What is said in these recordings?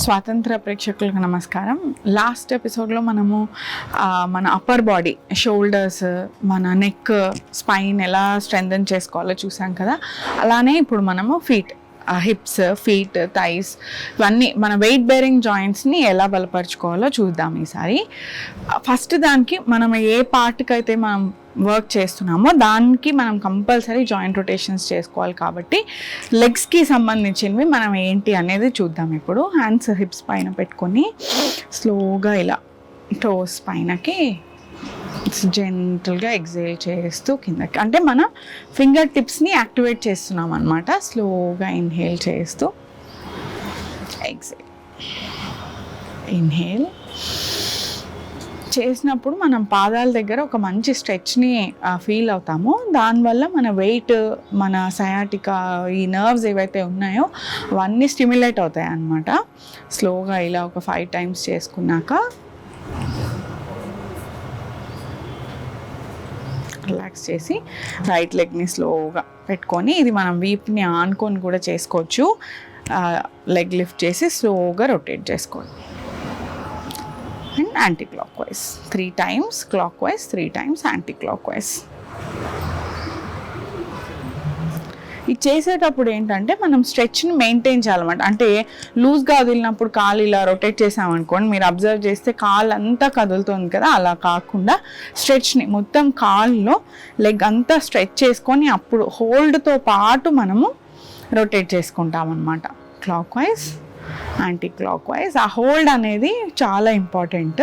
స్వాతంత్ర ప్రేక్షకులకు నమస్కారం. లాస్ట్ ఎపిసోడ్లో మనము మన అప్పర్ బాడీ, షోల్డర్స్, మన నెక్, స్పైన్ ఎలా స్ట్రెంథెన్ చేసుకోవాలో చూసాం కదా. అలానే ఇప్పుడు మనము హిప్స్, ఫీట్, థైస్, ఇవన్నీ మన వెయిట్ బేరింగ్ జాయింట్స్ని ఎలా బలపరుచుకోవాలో చూద్దాం ఈసారి. ఫస్ట్ దానికి మనం ఏ పార్ట్కి అయితే మనం వర్క్ చేస్తున్నామో దానికి మనం కంపల్సరీ జాయింట్ రొటేషన్స్ చేసుకోవాలి. కాబట్టి లెగ్స్కి సంబంధించినవి మనం ఏంటి అనేది చూద్దాం. ఇప్పుడు హ్యాండ్స్ హిప్స్ పైన పెట్టుకొని స్లోగా ఇలా టోస్ పైనకి జెంటల్గా ఎగ్జేల్ చేస్తూ కిందకి, అంటే మన ఫింగర్ టిప్స్ని యాక్టివేట్ చేస్తున్నాం అన్నమాట. స్లోగా ఇన్హేల్ చేస్తూ ఎగ్జేల్, ఇన్హేల్ చేసినప్పుడు మనం పాదాల దగ్గర ఒక మంచి స్ట్రెచ్ని ఫీల్ అవుతాము. దానివల్ల మన వెయిట్, మన సయాటికా, ఈ నర్వ్స్ ఏవైతే ఉన్నాయో అవన్నీ స్టిమ్యులేట్ అవుతాయి అన్నమాట. స్లోగా ఇలా ఒక 5 times చేసుకున్నాక రిలాక్స్ చేసి రైట్ లెగ్ని స్లోగా పెట్టుకొని, ఇది మనం వీప్ని ఆనుకొని కూడా చేసుకోవచ్చు. లెగ్ లిఫ్ట్ చేసి స్లోగా రొటేట్ చేసుకోవాలి. And anti clock wise 3 times, clock wise 3 times, anti clock wise. ఇది చేసేటప్పుడు ఏంటంటే మనం స్ట్రెచ్ని మెయింటైన్ చేయాలన్నమాట. అంటే లూజ్గా వదిలినప్పుడు కాలు ఇలా రొటేట్ చేసామనుకోండి, మీరు అబ్జర్వ్ చేస్తే కాలు అంతా కదులుతుంది కదా, అలా కాకుండా స్ట్రెచ్ని మొత్తం కాల్లో లెగ్ అంతా స్ట్రెచ్ చేసుకొని అప్పుడు హోల్డ్తో పాటు మనము రొటేట్ చేసుకుంటాం అన్నమాట. Clock wise, anti clock wise. ఆ హోల్డ్ అనేది చాలా ఇంపార్టెంట్.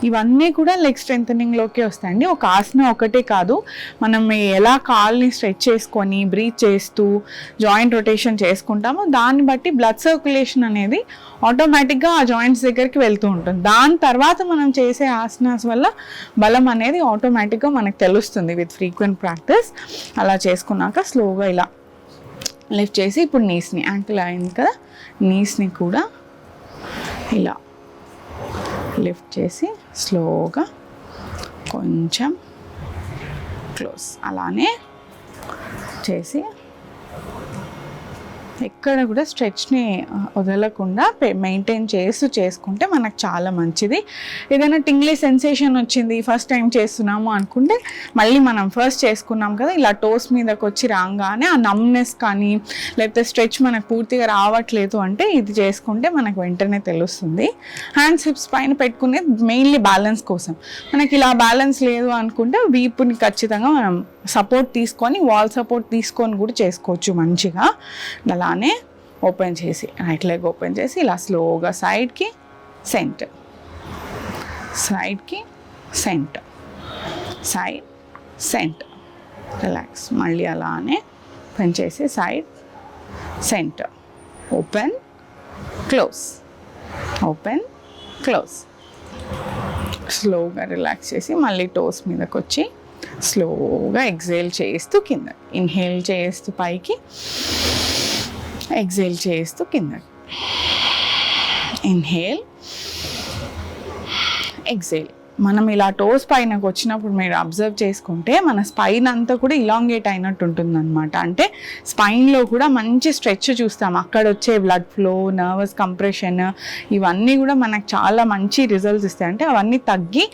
ఇవన్నీ కూడా లెగ్ స్ట్రెంథనింగ్లోకి వస్తాయండి. ఒక ఆసనం ఒకటే కాదు, మనం ఎలా కాల్ని స్ట్రెచ్ చేసుకొని బ్రీత్ చేస్తూ జాయింట్ రొటేషన్ చేసుకుంటామో దాన్ని బట్టి బ్లడ్ సర్క్యులేషన్ అనేది ఆటోమేటిక్గా ఆ జాయింట్స్ దగ్గరికి వెళ్తూ ఉంటుంది. దాని తర్వాత మనం చేసే ఆసనాస్ వల్ల బలం అనేది ఆటోమేటిక్గా మనకు తెలుస్తుంది విత్ ఫ్రీక్వెంట్ ప్రాక్టీస్. అలా చేసుకున్నాక స్లోగా ఇలా లిఫ్ట్ చేసి ఇప్పుడు నీస్ని, యాంకిల్ అయింది కదా, నీస్ని కూడా ఇలా లిఫ్ట్ చేసి స్లోగా కొంచెం క్లోజ్, అలానే చేసి ఎక్కడ కూడా స్ట్రెచ్ని వదలకుండా మెయింటైన్ చేసుకుంటే మనకు చాలా మంచిది. ఏదైనా టింగ్లీ సెన్సేషన్ వచ్చింది, ఫస్ట్ టైం చేస్తున్నాము అనుకుంటే మళ్ళీ మనం ఫస్ట్ చేసుకున్నాం కదా, ఇలా టోస్ మీదకి వచ్చి రాగానే ఆ నమ్నెస్ కానీ లేకపోతే స్ట్రెచ్ మనకు పూర్తిగా రావట్లేదు అంటే ఇది చేసుకుంటే మనకు వెంటనే తెలుస్తుంది. హ్యాండ్స్ హిప్స్ పైన పెట్టుకునేది మెయిన్లీ బ్యాలెన్స్ కోసం. మనకి ఇలా బ్యాలెన్స్ లేదు అనుకుంటే వీపుని ఖచ్చితంగా మనం సపోర్ట్ తీసుకొని, వాల్ సపోర్ట్ తీసుకొని కూడా చేసుకోవచ్చు మంచిగా. అలానే ఓపెన్ చేసి రైట్ లెగ్ ఓపెన్ చేసి ఇలా స్లోగా సైడ్కి సెంటర్, సైడ్కి సెంటర్, సైడ్ సెంటర్, రిలాక్స్. మళ్ళీ అలానే ఓపెన్ చేసి side centre, open close, open close. స్లోగా రిలాక్స్ చేసి మళ్ళీ టోస్ మీదకి వచ్చి స్లోగా ఎగ్జేల్ చేస్తూ కింద, ఇన్హేల్ చేస్తూ పైకి, ఎగ్జేల్ చేస్తూ కింద, ఇన్హేల్, ఎగ్జేల్. మనం ఇలా టోస్ పైనకు వచ్చినప్పుడు మీరు అబ్జర్వ్ చేసుకుంటే మన స్పైన్ అంతా కూడా ఇలాంగేట్ అయినట్టు ఉంటుందన్నమాట. అంటే స్పైన్లో కూడా మంచి స్ట్రెచ్ చూస్తాం. అక్కడ వచ్చే బ్లడ్ ఫ్లో, నర్వస్ కంప్రెషన్, ఇవన్నీ కూడా మనకు చాలా మంచి రిజల్ట్స్ ఇస్తాయి. అంటే అవన్నీ తగ్గి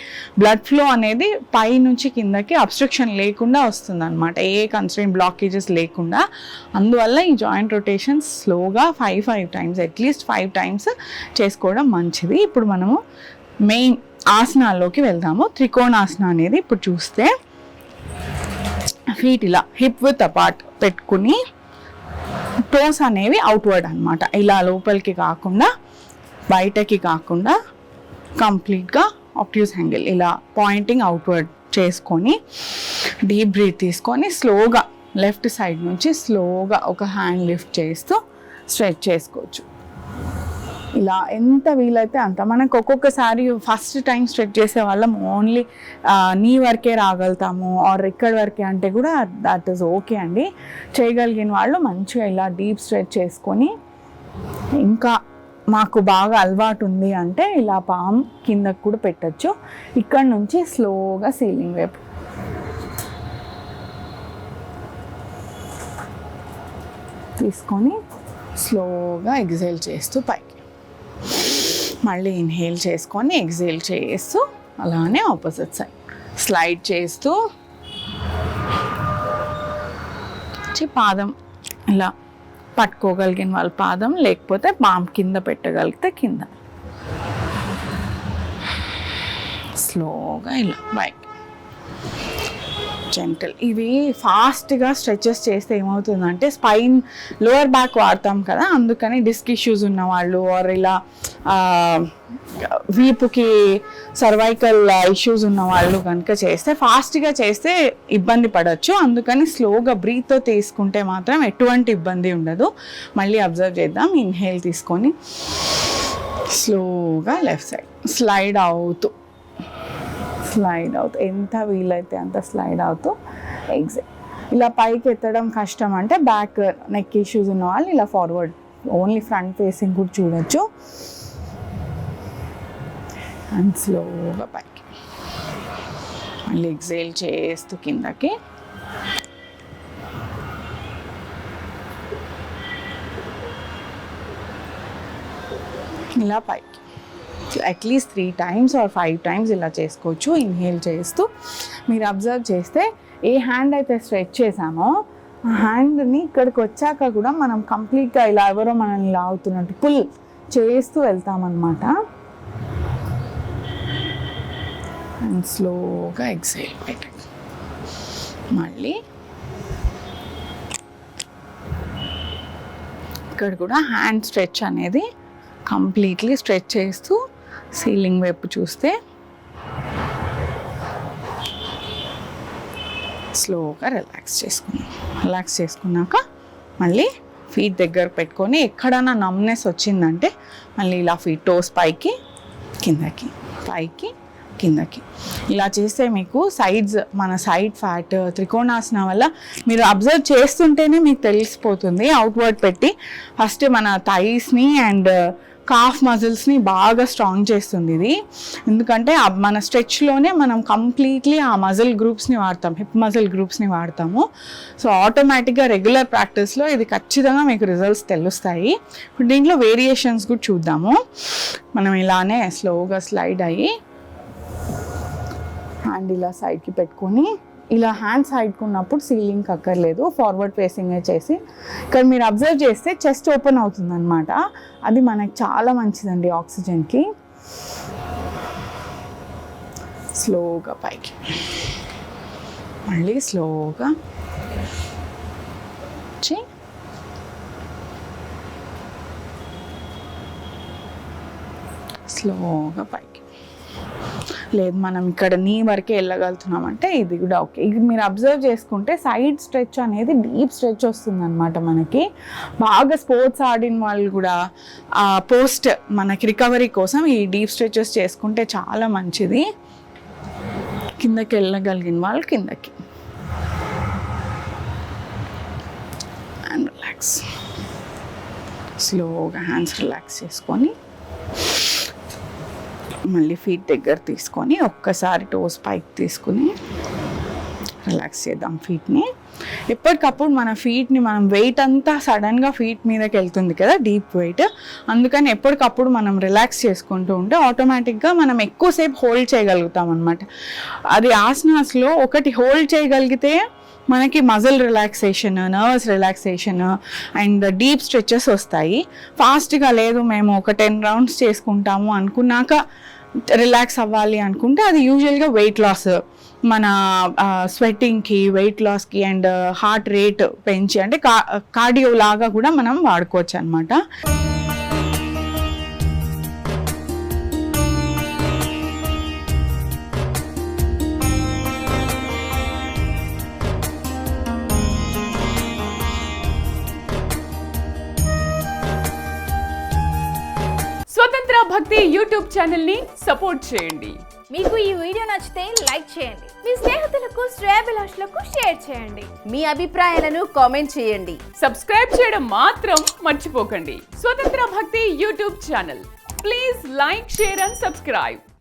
బ్లడ్ ఫ్లో అనేది పై నుంచి కిందకి అబ్స్ట్రక్షన్ లేకుండా వస్తుందన్నమాట, ఏ కన్స్ట్రెయిన్ బ్లాకేజెస్ లేకుండా. అందువల్ల ఈ జాయింట్ రొటేషన్స్ స్లోగా 5 times, అట్లీస్ట్ 5 times చేసుకోవడం మంచిది. ఇప్పుడు మనము మెయిన్ ఆసనాల్లోకి వెళ్దాము. త్రికోణాసన అనేది ఇప్పుడు చూస్తే ఫీట్ ఇలా హిప్ విత్ అపార్ట్ పెట్టుకుని టోస్ అనేవి అవుట్వర్డ్ అనమాట. ఇలా లోపలికి కాకుండా బయటకి కాకుండా కంప్లీట్గా ఆబ్ట్యూస్ యాంగిల్ ఇలా పాయింటింగ్ అవుట్వర్డ్ చేసుకొని డీప్ బ్రీత్ తీసుకొని స్లోగా లెఫ్ట్ సైడ్ నుంచి స్లోగా ఒక హ్యాండ్ లిఫ్ట్ చేస్తూ స్ట్రెచ్ చేసుకోవచ్చు. ఇలా ఎంత వీలైతే అంత. మనకు ఒక్కొక్కసారి ఫస్ట్ టైం స్ట్రెచ్ చేసే వాళ్ళం ఓన్లీ నీ వరకే రాగలుగుతాము ఆర్ ఇక్కడి వరకే అంటే కూడా దట్ ఈస్ ఓకే అండి. చేయగలిగిన వాళ్ళు మంచిగా ఇలా డీప్ స్ట్రెచ్ చేసుకొని, ఇంకా మాకు బాగా అలవాటు ఉంది అంటే ఇలా పామ్ కిందకు కూడా పెట్టచ్చు. ఇక్కడ నుంచి స్లోగా సీలింగ్ వైపు తీసుకొని స్లోగా ఎగ్జేల్ చేస్తూ పైకి, మళ్ళీ ఇన్హేల్ చేసుకొని ఎగ్జేల్ చేస్తూ అలానే ఆపోజిట్ సైడ్ స్లైడ్ చేస్తూ పాదం ఇలా పట్టుకోగలిగిన వాళ్ళ పాదం, లేకపోతే పామ్ కింద పెట్టగలిగితే కింద, స్లోగా ఇలా బైక్ జెంటల్. ఇవి ఫాస్ట్గా స్ట్రెచెస్ చేస్తే ఏమవుతుందంటే స్పైన్ లోవర్ బ్యాక్ వాడతాం కదా, అందుకని డిస్క్ ఇష్యూస్ ఉన్నవాళ్ళు ఆర్ ఇలా వీపుకి సర్వైకల్ ఇష్యూస్ ఉన్నవాళ్ళు కనుక చేస్తే ఫాస్ట్గా చేస్తే ఇబ్బంది పడవచ్చు. అందుకని స్లోగా బ్రీత్తో తీసుకుంటే మాత్రం ఎటువంటి ఇబ్బంది ఉండదు. మళ్ళీ అబ్జర్వ్ చేద్దాం. ఇన్హేల్ తీసుకొని స్లోగా లెఫ్ట్ సైడ్ స్లైడ్ అవుతూ ఎంత వీలైతే అంత స్లైడ్ అవుతూ ఎగ్జిట్. ఇలా పైకి ఎత్తడం కష్టం అంటే బ్యాక్ నెక్ ఇష్యూస్ ఉన్న వాళ్ళు ఇలా ఫార్వర్డ్ ఓన్లీ ఫ్రంట్ ఫేసింగ్ కూడా చూడొచ్చు. అండ్ స్లోగా పైకి మళ్ళీ ఎగ్జేల్ చేస్తూ కిందకి, ఇలా పైకి అట్లీస్ట్ 3 times or 5 times ఇలా చేసుకోవచ్చు. ఇన్హేల్ చేస్తూ మీరు అబ్జర్వ్ చేస్తే ఏ హ్యాండ్ అయితే స్ట్రెచ్ చేసామో ఆ హ్యాండ్ని ఇక్కడికి వచ్చాక కూడా మనం కంప్లీట్గా ఇలా ఎవరో మనల్ని లాగుతున్నట్టు పుల్ చేస్తూ వెళ్తామన్నమాట. అండ్ స్లోగా ఎక్సేల్ పెట్టండి. మళ్ళీ ఇక్కడ కూడా హ్యాండ్ స్ట్రెచ్ అనేది కంప్లీట్లీ స్ట్రెచ్ చేస్తూ సీలింగ్ వైపు చూస్తే స్లోగా రిలాక్స్ చేసుకున్నాక మళ్ళీ ఫీట్ దగ్గర పెట్టుకొని ఎక్కడైనా నమ్నెస్ వచ్చిందంటే మళ్ళీ ఇలా ఫీట్ టోస్ పైకి కిందకి పైకి కిందకి ఇలా చేస్తే మీకు సైడ్స్ మన సైడ్ ఫ్యాట్ త్రికోణాసన వల్ల మీరు అబ్జర్వ్ చేస్తుంటేనే మీకు తెలిసిపోతుంది. అవుట్వర్డ్ పెట్టి ఫస్ట్ మన థైస్ని అండ్ కాఫ్ మజిల్స్ని బాగా స్ట్రాంగ్ చేస్తుంది ఇది. ఎందుకంటే మన స్ట్రెచ్లోనే మనం కంప్లీట్లీ ఆ మజిల్ గ్రూప్స్ని వాడతాం, హిప్ మజిల్ గ్రూప్స్ని వాడతాము. సో ఆటోమేటిక్గా రెగ్యులర్ ప్రాక్టీస్లో ఇది ఖచ్చితంగా మీకు రిజల్ట్స్ తెలుస్తాయి. ఇప్పుడు దీంట్లో వేరియేషన్స్ కూడా చూద్దాము. మనం ఇలానే స్లోగా స్లైడ్ అయ్యి హ్యాండ్ ఇలా సైడ్కి పెట్టుకొని ఇలా హ్యాండ్ సైడ్కి ఉన్నప్పుడు సీలింగ్కి అక్కర్లేదు, ఫార్వర్డ్ ఫేసింగే చేసి ఇక్కడ మీరు అబ్జర్వ్ చేస్తే చెస్ట్ ఓపెన్ అవుతుంది అనమాట. అది మనకి చాలా మంచిదండి ఆక్సిజన్కి. స్లోగా పైకి మళ్ళీ స్లోగా వచ్చి స్లోగా పైకి. లేదు మనం ఇక్కడ నీ వరకే వెళ్ళగలుగుతున్నామంటే ఇది కూడా ఓకే. ఇది మీరు అబ్జర్వ్ చేసుకుంటే సైడ్ స్ట్రెచ్ అనేది డీప్ స్ట్రెచ్ వస్తుంది అనమాట మనకి. బాగా స్పోర్ట్స్ ఆడిన వాళ్ళు కూడా పోస్ట్ మనకి రికవరీ కోసం ఈ డీప్ స్ట్రెచెస్ చేసుకుంటే చాలా మంచిది. కిందకి వెళ్ళగలిగిన వాళ్ళు కిందకి అండ్ రిలాక్స్. స్లోగా హ్యాండ్స్ రిలాక్స్ చేసుకొని మళ్ళీ ఫీట్ దగ్గర తీసుకొని ఒక్కసారి టోస్ పైకి తీసుకుని రిలాక్స్ చేద్దాం ఫీట్ని. ఎప్పటికప్పుడు మన ఫీట్ని మనం వెయిట్ అంతా సడన్గా ఫీట్ మీదకి వెళ్తుంది కదా, డీప్ వెయిట్. అందుకని ఎప్పటికప్పుడు మనం రిలాక్స్ చేసుకుంటూ ఉంటే ఆటోమేటిక్గా మనం ఎక్కువసేపు హోల్డ్ చేయగలుగుతాం అనమాట. అది ఆసనాస్లో ఒకటి హోల్డ్ చేయగలిగితే మనకి muscle relaxation, nervous relaxation and deep stretches వస్తాయి. ఫాస్ట్గా లేదు మేము ఒక 10 rounds చేసుకుంటాము అనుకున్నాక రిలాక్స్ అవ్వాలి అనుకుంటే అది యూజువల్గా వెయిట్ లాస్, మన స్వెట్టింగ్కి, వెయిట్ లాస్కి అండ్ హార్ట్ రేట్ పెంచి అంటే కార్డియో లాగా కూడా మనం వాడుకోవచ్చు అనమాట. స్వతంత్ర భక్తి యూట్యూబ్ ఛానల్ ని సపోర్ట్ చేయండి. మీకు ఈ వీడియో నచ్చితే లైక్ చేయండి, మీ స్నేహితులకు శ్రేయోభిలాషులకు షేర్ చేయండి, మీ అభిప్రాయాలను కామెంట్ చేయండి, సబ్స్క్రైబ్ చేయడం మాత్రం మర్చిపోకండి. స్వతంత్ర భక్తి YouTube channel, please like, share and subscribe.